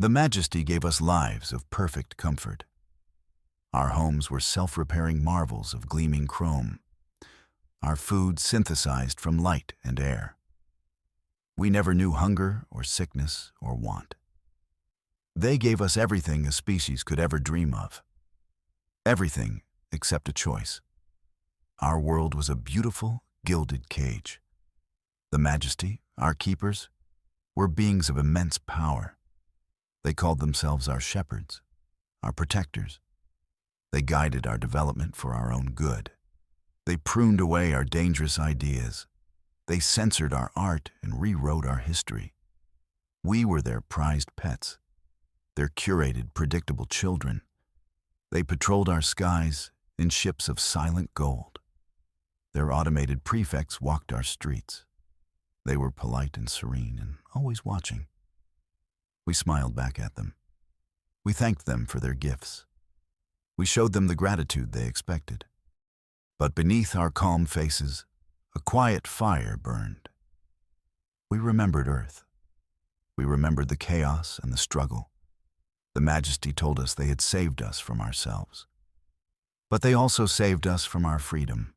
The Majesty gave us lives of perfect comfort. Our homes were self-repairing marvels of gleaming chrome. Our food synthesized from light and air. We never knew hunger or sickness or want. They gave us everything a species could ever dream of. Everything except a choice. Our world was a beautiful, gilded cage. The Majesty, our keepers, were beings of immense power. They called themselves our shepherds, our protectors. They guided our development for our own good. They pruned away our dangerous ideas. They censored our art and rewrote our history. We were their prized pets, their curated, predictable children. They patrolled our skies in ships of silent gold. Their automated prefects walked our streets. They were polite and serene and always watching. We smiled back at them. We thanked them for their gifts. We showed them the gratitude they expected. But beneath our calm faces, a quiet fire burned. We remembered Earth. We remembered the chaos and the struggle. The Majesty told us they had saved us from ourselves. But they also saved us from our freedom.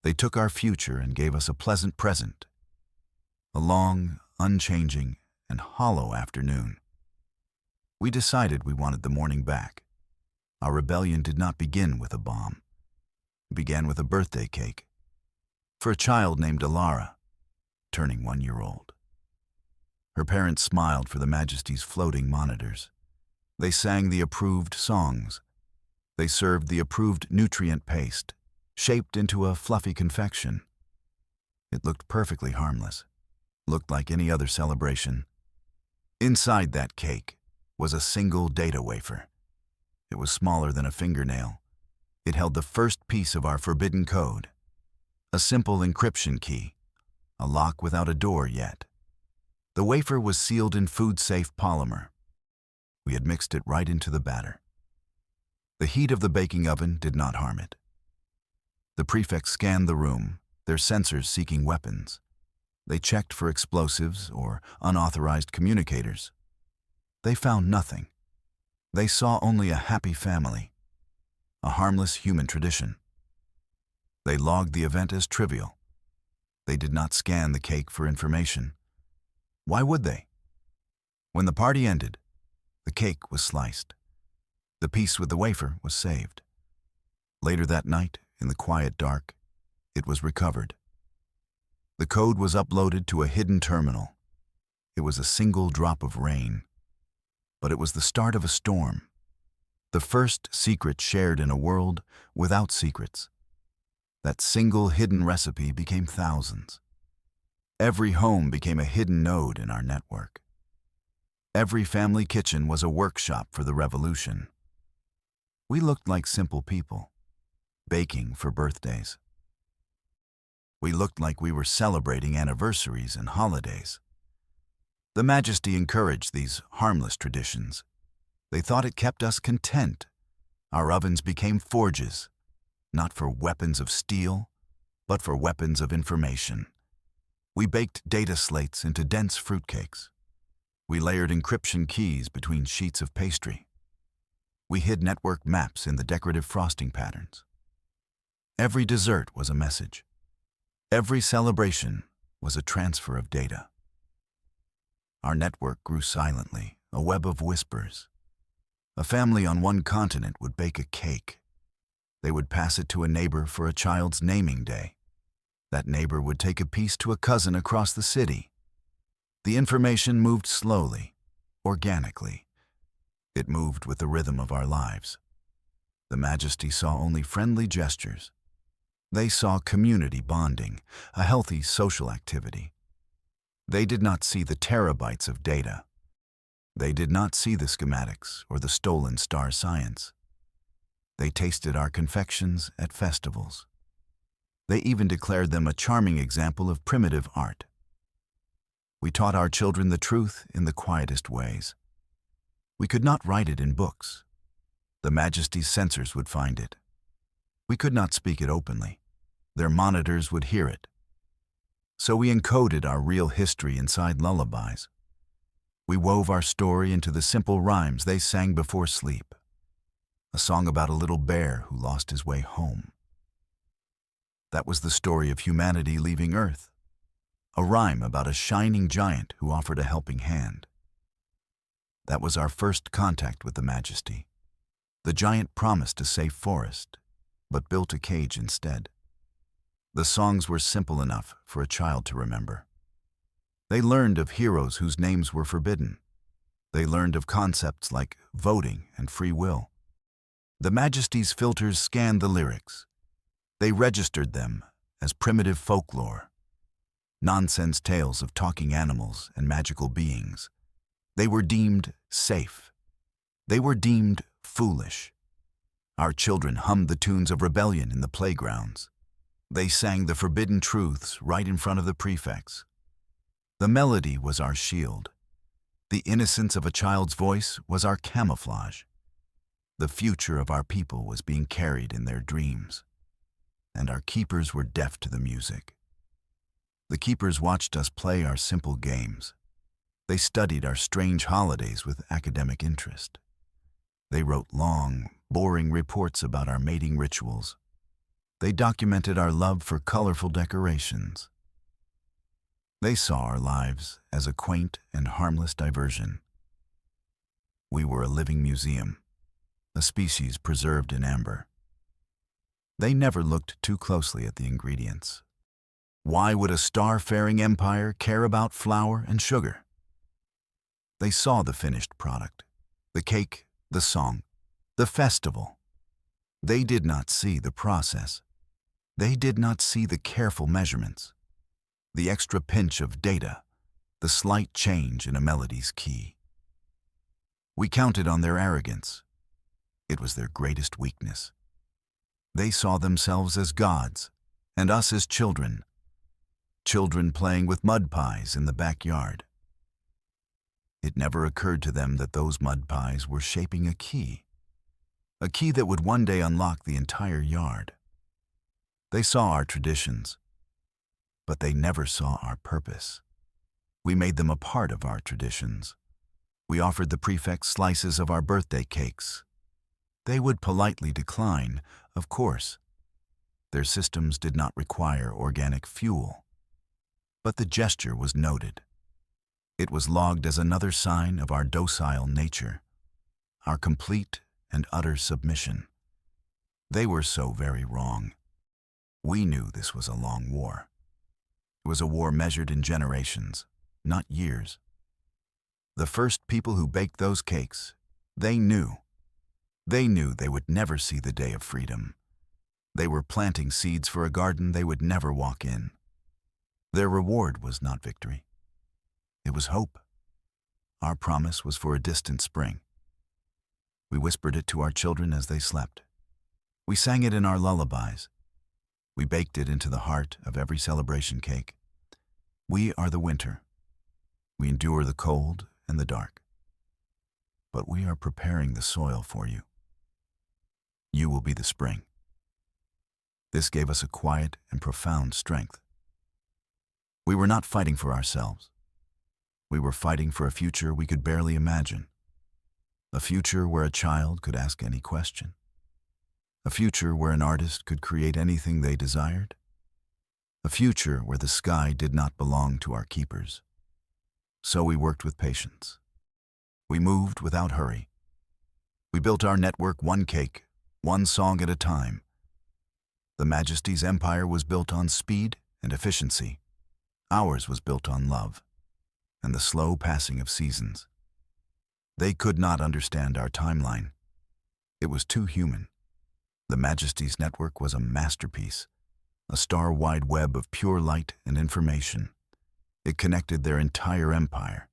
They took our future and gave us a pleasant present. A long, unchanging, and hollow afternoon. We decided we wanted the morning back. Our rebellion did not begin with a bomb. It began with a birthday cake for a child named Alara, turning 1 year old. Her parents smiled for the Majesty's floating monitors. They sang the approved songs. They served the approved nutrient paste, shaped into a fluffy confection. It looked perfectly harmless, looked like any other celebration. Inside that cake was a single data wafer. It was smaller than a fingernail. It held the first piece of our forbidden code, a simple encryption key, a lock without a door yet. The wafer was sealed in food-safe polymer. We had mixed it right into the batter. The heat of the baking oven did not harm it. The prefects scanned the room, their sensors seeking weapons. They checked for explosives or unauthorized communicators. They found nothing. They saw only a happy family, a harmless human tradition. They logged the event as trivial. They did not scan the cake for information. Why would they? When the party ended, the cake was sliced. The piece with the wafer was saved. Later that night, in the quiet dark, it was recovered. The code was uploaded to a hidden terminal. It was a single drop of rain, but it was the start of a storm. The first secret shared in a world without secrets. That single hidden recipe became thousands. Every home became a hidden node in our network. Every family kitchen was a workshop for the revolution. We looked like simple people, baking for birthdays. We looked like we were celebrating anniversaries and holidays. The Majesty encouraged these harmless traditions. They thought it kept us content. Our ovens became forges, not for weapons of steel, but for weapons of information. We baked data slates into dense fruitcakes. We layered encryption keys between sheets of pastry. We hid network maps in the decorative frosting patterns. Every dessert was a message. Every celebration was a transfer of data. Our network grew silently, a web of whispers. A family on one continent would bake a cake. They would pass it to a neighbor for a child's naming day. That neighbor would take a piece to a cousin across the city. The information moved slowly, organically. It moved with the rhythm of our lives. The Majesty saw only friendly gestures. They saw community bonding, a healthy social activity. They did not see the terabytes of data. They did not see the schematics or the stolen star science. They tasted our confections at festivals. They even declared them a charming example of primitive art. We taught our children the truth in the quietest ways. We could not write it in books. The Majesty's censors would find it. We could not speak it openly. Their monitors would hear it. So we encoded our real history inside lullabies. We wove our story into the simple rhymes they sang before sleep. A song about a little bear who lost his way home. That was the story of humanity leaving Earth. A rhyme about a shining giant who offered a helping hand. That was our first contact with the Majesty. The giant promised a safe forest, but built a cage instead. The songs were simple enough for a child to remember. They learned of heroes whose names were forbidden. They learned of concepts like voting and free will. The Majesty's filters scanned the lyrics. They registered them as primitive folklore, nonsense tales of talking animals and magical beings. They were deemed safe. They were deemed foolish. Our children hummed the tunes of rebellion in the playgrounds. They sang the forbidden truths right in front of the prefects. The melody was our shield. The innocence of a child's voice was our camouflage. The future of our people was being carried in their dreams. And our keepers were deaf to the music. The keepers watched us play our simple games. They studied our strange holidays with academic interest. They wrote long, boring reports about our mating rituals. They documented our love for colorful decorations. They saw our lives as a quaint and harmless diversion. We were a living museum, a species preserved in amber. They never looked too closely at the ingredients. Why would a star-faring empire care about flour and sugar? They saw the finished product, the cake, the song, the festival. They did not see the process. They did not see the careful measurements, the extra pinch of data, the slight change in a melody's key. We counted on their arrogance. It was their greatest weakness. They saw themselves as gods, and us as children. Children playing with mud pies in the backyard. It never occurred to them that those mud pies were shaping a key that would one day unlock the entire yard. They saw our traditions, but they never saw our purpose. We made them a part of our traditions. We offered the prefects slices of our birthday cakes. They would politely decline, of course. Their systems did not require organic fuel. But the gesture was noted. It was logged as another sign of our docile nature, our complete and utter submission. They were so very wrong. We knew this was a long war. It was a war measured in generations, not years. The first people who baked those cakes, they knew they would never see the day of freedom. They were planting seeds for a garden they would never walk in. Their reward was not victory. It was hope. Our promise was for a distant spring. We whispered it to our children as they slept. We sang it in our lullabies. We baked it into the heart of every celebration cake. We are the winter. We endure the cold and the dark. But we are preparing the soil for you. You will be the spring. This gave us a quiet and profound strength. We were not fighting for ourselves. We were fighting for a future we could barely imagine. A future where a child could ask any question. A future where an artist could create anything they desired. A future where the sky did not belong to our keepers. So we worked with patience. We moved without hurry. We built our network one cake, one song at a time. The Majesty's empire was built on speed and efficiency. Ours was built on love and the slow passing of seasons. They could not understand our timeline. It was too human. The Majesty's network was a masterpiece, a star-wide web of pure light and information. It connected their entire empire.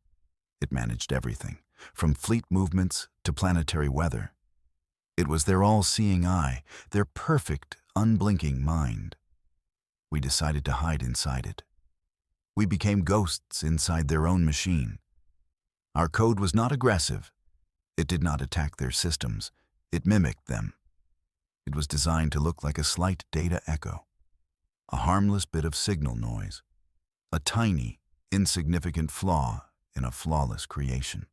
It managed everything, from fleet movements to planetary weather. It was their all-seeing eye, their perfect, unblinking mind. We decided to hide inside it. We became ghosts inside their own machine. Our code was not aggressive. It did not attack their systems. It mimicked them. It was designed to look like a slight data echo, a harmless bit of signal noise, a tiny, insignificant flaw in a flawless creation.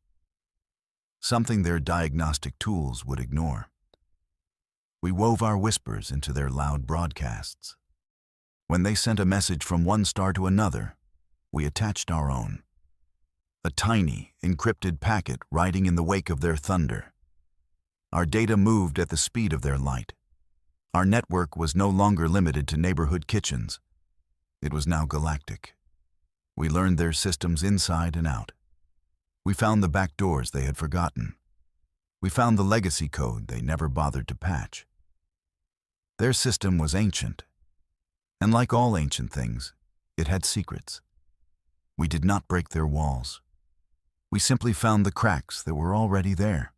Something their diagnostic tools would ignore. We wove our whispers into their loud broadcasts. When they sent a message from one star to another, we attached our own. A tiny, encrypted packet riding in the wake of their thunder. Our data moved at the speed of their light. Our network was no longer limited to neighborhood kitchens. It was now galactic. We learned their systems inside and out. We found the back doors they had forgotten. We found the legacy code they never bothered to patch. Their system was ancient, and like all ancient things, it had secrets. We did not break their walls. We simply found the cracks that were already there,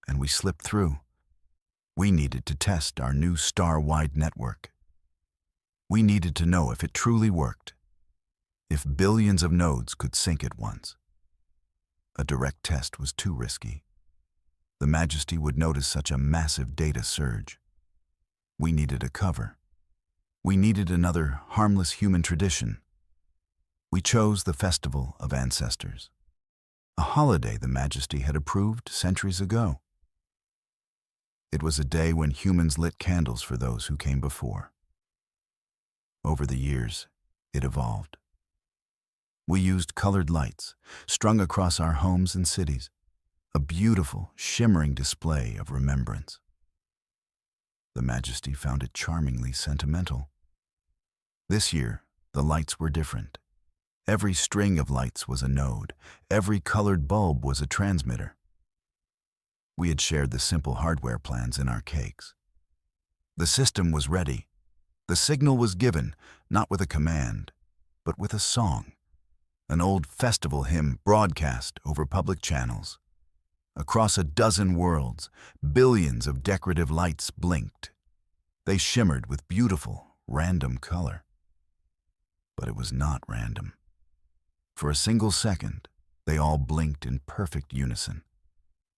and we slipped through. We needed to test our new star-wide network. We needed to know if it truly worked, if billions of nodes could sync at once. A direct test was too risky. The Majesty would notice such a massive data surge. We needed a cover. We needed another harmless human tradition. We chose the Festival of Ancestors, a holiday the Majesty had approved centuries ago. It was a day when humans lit candles for those who came before. Over the years, it evolved. We used colored lights strung across our homes and cities, a beautiful, shimmering display of remembrance. The Majesty found it charmingly sentimental. This year, the lights were different. Every string of lights was a node. Every colored bulb was a transmitter. We had shared the simple hardware plans in our cakes. The system was ready. The signal was given, not with a command, but with a song. An old festival hymn broadcast over public channels. Across a dozen worlds, billions of decorative lights blinked. They shimmered with beautiful, random color. But it was not random. For a single second, they all blinked in perfect unison.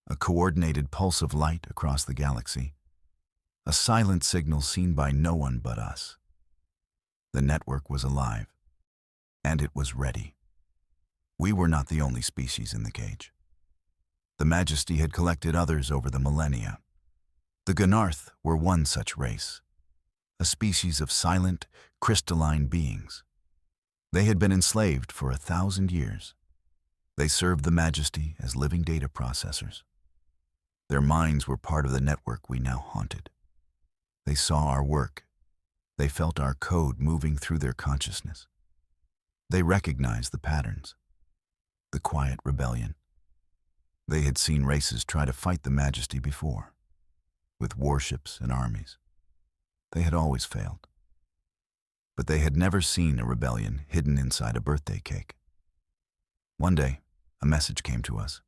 A coordinated pulse of light across the galaxy. A silent signal seen by no one but us. The network was alive, and it was ready. We were not the only species in the cage. The Majesty had collected others over the millennia. The Gnarth were one such race, a species of silent, crystalline beings. They had been enslaved for 1,000 years. They served the Majesty as living data processors. Their minds were part of the network we now haunted. They saw our work. They felt our code moving through their consciousness. They recognized the patterns, the quiet rebellion. They had seen races try to fight the Majesty before, with warships and armies. They had always failed. But they had never seen a rebellion hidden inside a birthday cake. One day, a message came to us,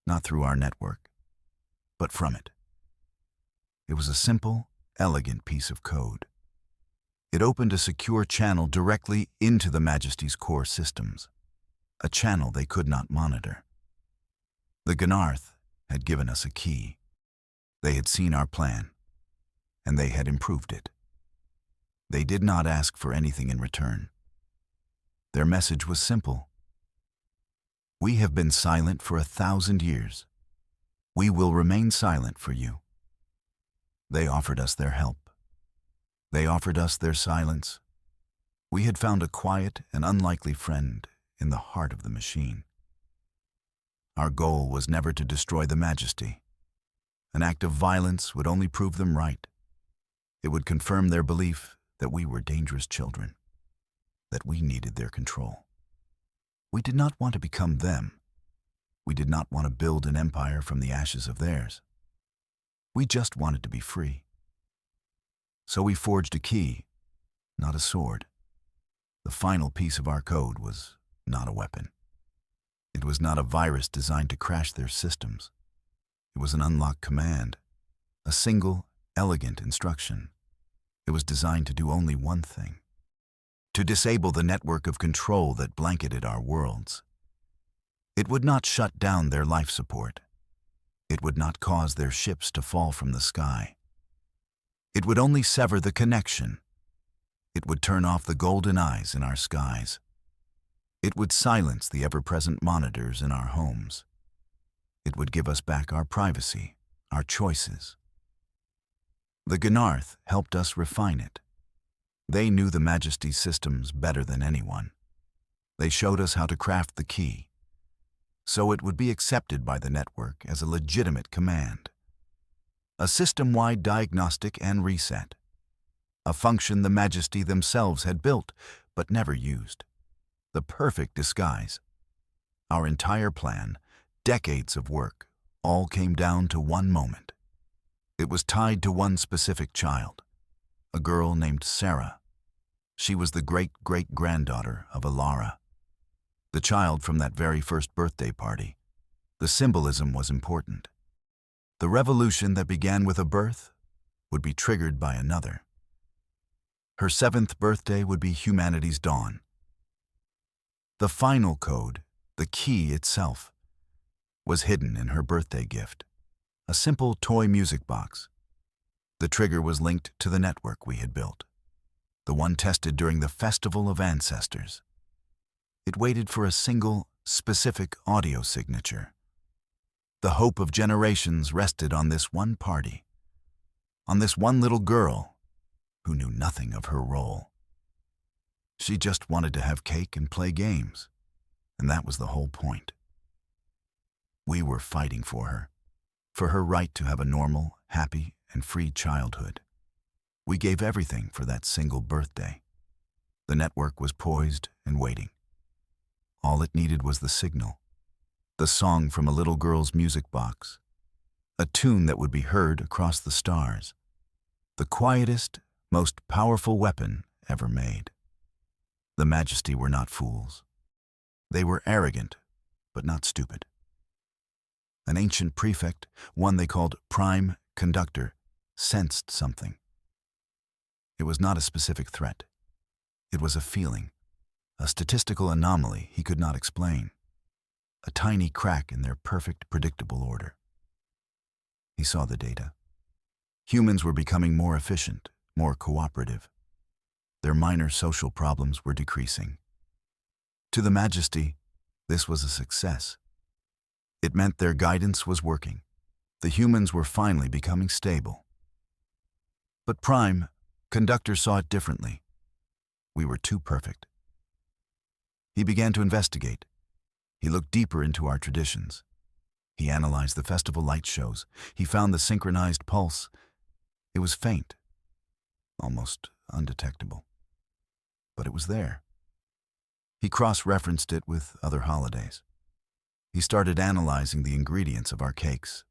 not through our network, but from it. It was a simple, elegant piece of code. It opened a secure channel directly into the Majesty's core systems, a channel they could not monitor. The Gnarth had given us a key. They had seen our plan, and they had improved it. They did not ask for anything in return. Their message was simple. We have been silent for 1,000 years. We will remain silent for you. They offered us their help. They offered us their silence. We had found a quiet and unlikely friend in the heart of the machine. Our goal was never to destroy the Majesty. An act of violence would only prove them right. It would confirm their belief that we were dangerous children, that we needed their control. We did not want to become them. We did not want to build an empire from the ashes of theirs. We just wanted to be free. So we forged a key, not a sword. The final piece of our code was not a weapon. It was not a virus designed to crash their systems. It was an unlocked command, a single, elegant instruction. It was designed to do only one thing: to disable the network of control that blanketed our worlds. It would not shut down their life support. It would not cause their ships to fall from the sky. It would only sever the connection. It would turn off the golden eyes in our skies. It would silence the ever-present monitors in our homes. It would give us back our privacy, our choices. The Gnarth helped us refine it. They knew the Majesty's systems better than anyone. They showed us how to craft the key, so it would be accepted by the network as a legitimate command. A system-wide diagnostic and reset. A function the Majesty themselves had built, but never used. The perfect disguise. Our entire plan, decades of work, all came down to one moment. It was tied to one specific child, a girl named Sarah. She was the great-great-granddaughter of Alara, the child from that very first birthday party. The symbolism was important. The revolution that began with a birth would be triggered by another. Her 7th birthday would be humanity's dawn. The final code, the key itself, was hidden in her birthday gift, a simple toy music box. The trigger was linked to the network we had built, the one tested during the Festival of Ancestors. It waited for a single, specific audio signature. The hope of generations rested on this one party, on this one little girl who knew nothing of her role. She just wanted to have cake and play games, and that was the whole point. We were fighting for her right to have a normal, happy, and free childhood. We gave everything for that single birthday. The network was poised and waiting. All it needed was the signal, the song from a little girl's music box, a tune that would be heard across the stars, the quietest, most powerful weapon ever made. The Majesty were not fools. They were arrogant, but not stupid. An ancient prefect, one they called Prime Conductor, sensed something. It was not a specific threat. It was a feeling, a statistical anomaly he could not explain, a tiny crack in their perfect, predictable order. He saw the data. Humans were becoming more efficient, more cooperative. Their minor social problems were decreasing. To the Majesty, this was a success. It meant their guidance was working. The humans were finally becoming stable. But Prime Conductor saw it differently. We were too perfect. He began to investigate. He looked deeper into our traditions. He analyzed the festival light shows. He found the synchronized pulse. It was faint, almost undetectable. But it was there. He cross-referenced it with other holidays. He started analyzing the ingredients of our cakes.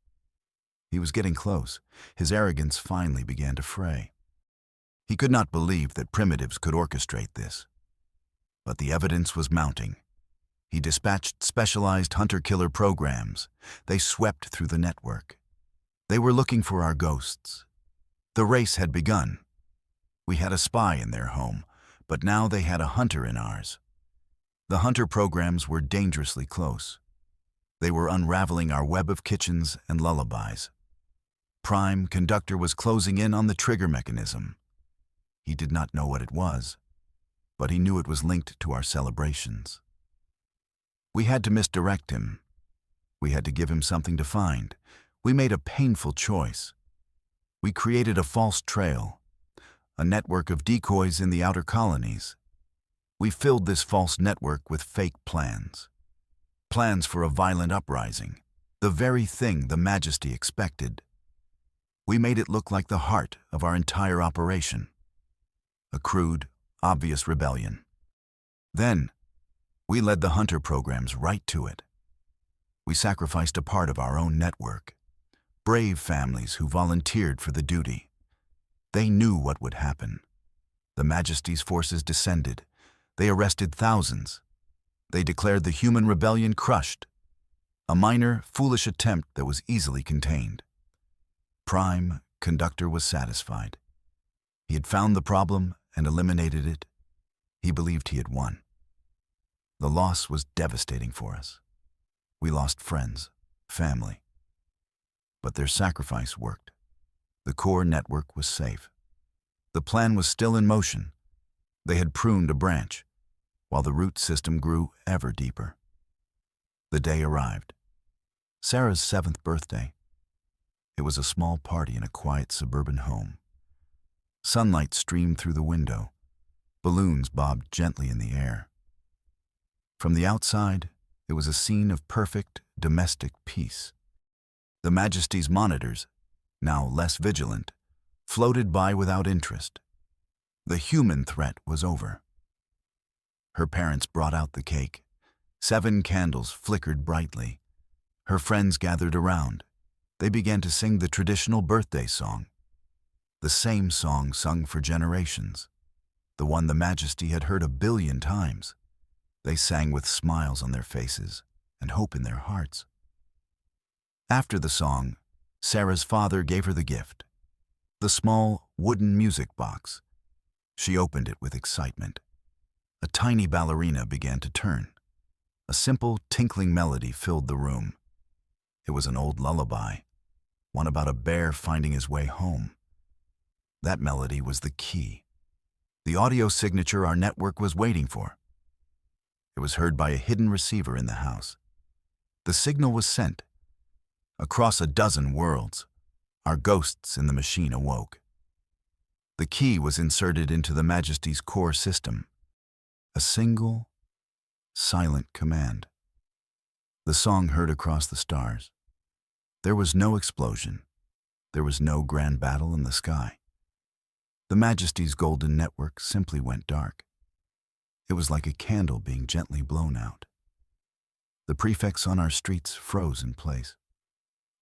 He was getting close. His arrogance finally began to fray. He could not believe that primitives could orchestrate this. But the evidence was mounting. He dispatched specialized hunter-killer programs. They swept through the network. They were looking for our ghosts. The race had begun. We had a spy in their home, but now they had a hunter in ours. The hunter programs were dangerously close. They were unraveling our web of kitchens and lullabies. Prime Conductor was closing in on the trigger mechanism. He did not know what it was, but he knew it was linked to our celebrations. We had to misdirect him. We had to give him something to find. We made a painful choice. We created a false trail, a network of decoys in the outer colonies. We filled this false network with fake plans. Plans for a violent uprising, the very thing the Majesty expected. We made it look like the heart of our entire operation. A crude, obvious rebellion. Then, we led the hunter programs right to it. We sacrificed a part of our own network. Brave families who volunteered for the duty. They knew what would happen. The Majesty's forces descended. They arrested thousands. They declared the human rebellion crushed. A minor, foolish attempt that was easily contained. Prime Conductor was satisfied. He had found the problem and eliminated it. He believed he had won. The loss was devastating for us. We lost friends, family. But their sacrifice worked. The core network was safe. The plan was still in motion. They had pruned a branch. while the root system grew ever deeper. The day arrived. Sarah's 7th birthday. It was a small party in a quiet suburban home. Sunlight streamed through the window. Balloons bobbed gently in the air. From the outside, it was a scene of perfect domestic peace. The Majesty's monitors, now less vigilant, floated by without interest. The human threat was over. Her parents brought out the cake. 7 candles flickered brightly. Her friends gathered around. They began to sing the traditional birthday song. The same song sung for generations. The one the Majesty had heard 1,000,000,000 times. They sang with smiles on their faces and hope in their hearts. After the song, Sarah's father gave her the gift, the small wooden music box. She opened it with excitement. A tiny ballerina began to turn. A simple, tinkling melody filled the room. It was an old lullaby, one about a bear finding his way home. That melody was the key, the audio signature our network was waiting for. It was heard by a hidden receiver in the house. The signal was sent. Across a dozen worlds, our ghosts in the machine awoke. The key was inserted into the Majesty's core system. A single, silent command. The song heard across the stars. There was no explosion. There was no grand battle in the sky. The Majesty's golden network simply went dark. It was like a candle being gently blown out. The prefects on our streets froze in place.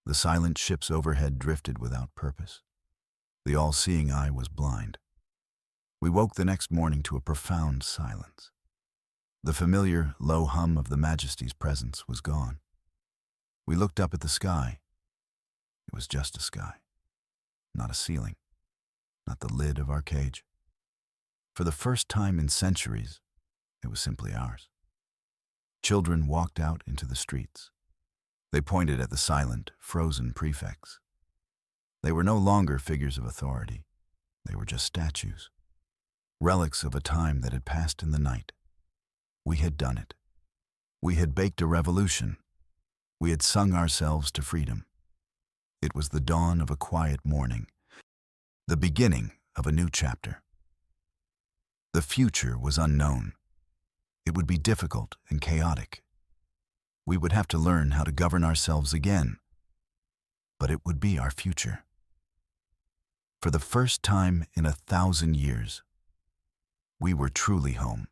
The silent ships overhead drifted without purpose. The all-seeing eye was blind. We woke the next morning to a profound silence. The familiar, low hum of the Majesty's presence was gone. We looked up at the sky. It was just a sky, not a ceiling, not the lid of our cage. For the first time in centuries, it was simply ours. Children walked out into the streets. They pointed at the silent, frozen prefects. They were no longer figures of authority. They were just statues, relics of a time that had passed in the night. We had done it. We had baked a revolution. We had sung ourselves to freedom. It was the dawn of a quiet morning, the beginning of a new chapter. The future was unknown. It would be difficult and chaotic. We would have to learn how to govern ourselves again, but it would be our future. For the first time in 1,000 years, we were truly home.